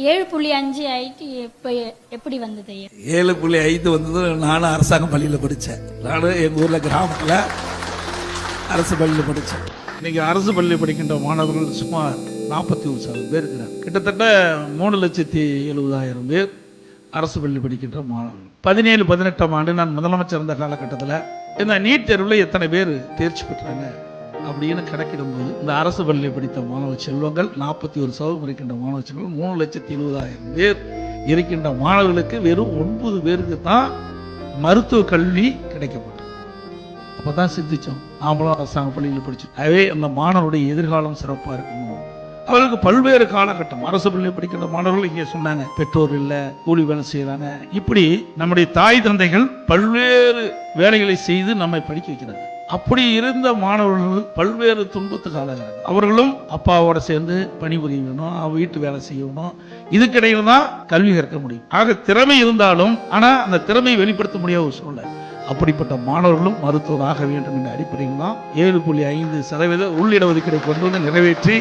7.5 ID எப்படி வந்தது ஐயா? 7.5 வந்தது. நானும் அரசாங்க பள்ளியில் படித்தேன். நானும் எங்கள் ஊரில் கிராமத்தில் அரசு பள்ளியில் படித்தேன். இன்னைக்கு அரசு பள்ளியில் படிக்கின்ற மாணவர்கள் சுமார் 41,000 பேர் இருக்கிறார். கிட்டத்தட்ட 3,70,000 பேர் அரசு பள்ளி படிக்கின்ற மாணவர்கள். 17-18ஆம் ஆண்டு நான் முதலமைச்சர் இருந்த காலகட்டத்தில் இந்த நீட் தேர்வில் எத்தனை பேர் தேர்ச்சி பெற்றாங்க அப்படின்னு கணக்கிடும்போது இந்த அரசு பள்ளியில் படித்த மாணவ செல்வங்கள் 41,000 இருக்கின்ற மாணவ செல்வங்கள் 3,70,000 பேர் இருக்கின்ற மாணவர்களுக்கு வெறும் 9 பேருக்கு தான் மருத்துவ கல்வி கிடைக்கப்பட்டது. அப்பதான் சிந்திச்சோம், நாமளும் அரசாங்க பள்ளியில் படிச்சோம். அதே அந்த மாணவருடைய எதிர்காலம் சிறப்பாக இருக்கணும். அவர்களுக்கு பல்வேறு காலகட்டம் அரசு பள்ளியில் படிக்கின்ற மாணவர்கள் இங்கே சொன்னாங்க, பெற்றோர் இல்லை, கூலி வேலை செய்யறாங்க. இப்படி நம்முடைய தாய் தந்தைகள் பல்வேறு வேலைகளை செய்து நம்மை படிக்க வைக்கிறாங்க. அப்படி இருந்த மாணவர்கள் பல்வேறு துன்பத்துக்கு ஆளாகிறாங்க. அவர்களும் அப்பாவோட சேர்ந்து பணிபுரியணும், வீட்டு வேலை செய்யணும். இதுக்கிடையில தான் கல்வி கற்க முடியும். ஆக திறமை இருந்தாலும் ஆனா அந்த திறமையை வெளிப்படுத்த முடியாத ஒரு சூழ்நிலை. அப்படிப்பட்ட மாணவர்களும் மருத்துவர் ஆக வேண்டும் என்ற அடிப்படையில் தான் 7.5% உள்ளிடஒதுக்கீடை கொண்டு வந்து நிறைவேற்றி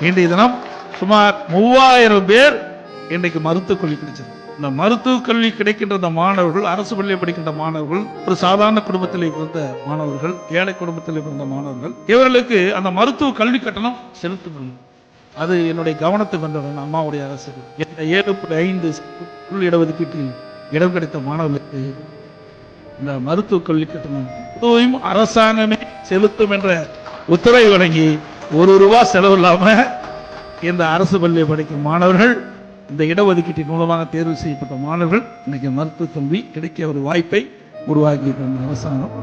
இன்றைய தினம் சுமார் 3,000 பேர் இன்றைக்கு மருத்துவக் கல்வி கிடைச்சது. இந்த மருத்துவக் கல்வி கிடைக்கின்ற இந்த மாணவர்கள் அரசு பள்ளியில் படிக்கின்ற மாணவர்கள் ஒரு சாதாரண குடும்பத்தில் பிறந்த மாணவர்கள், ஏழை குடும்பத்தில் பிறந்த மாணவர்கள். இவர்களுக்கு அந்த மருத்துவ கல்வி கட்டணம் செலுத்தணும். அது என்னுடைய கவனத்துக்கு வந்தவன் அம்மாவுடைய அரசு 7.5 இடஒதுக்கீட்டில் இடம் கிடைத்த மாணவர்களுக்கு இந்த மருத்துவ கல்வி கட்டணம் அரசாங்கமே செலுத்தும் என்ற உத்தரவை வழங்கி ₹1 செலவு இல்லாம இந்த அரசு பள்ளியை படிக்கும் மாணவர்கள், இந்த இடஒதுக்கீட்டின் மூலமாக தேர்வு செய்யப்பட்ட மாணவர்கள் இன்னைக்கு மருத்துவ கல்வி கிடைக்க ஒரு வாய்ப்பை உருவாக்கி அரசாங்கம்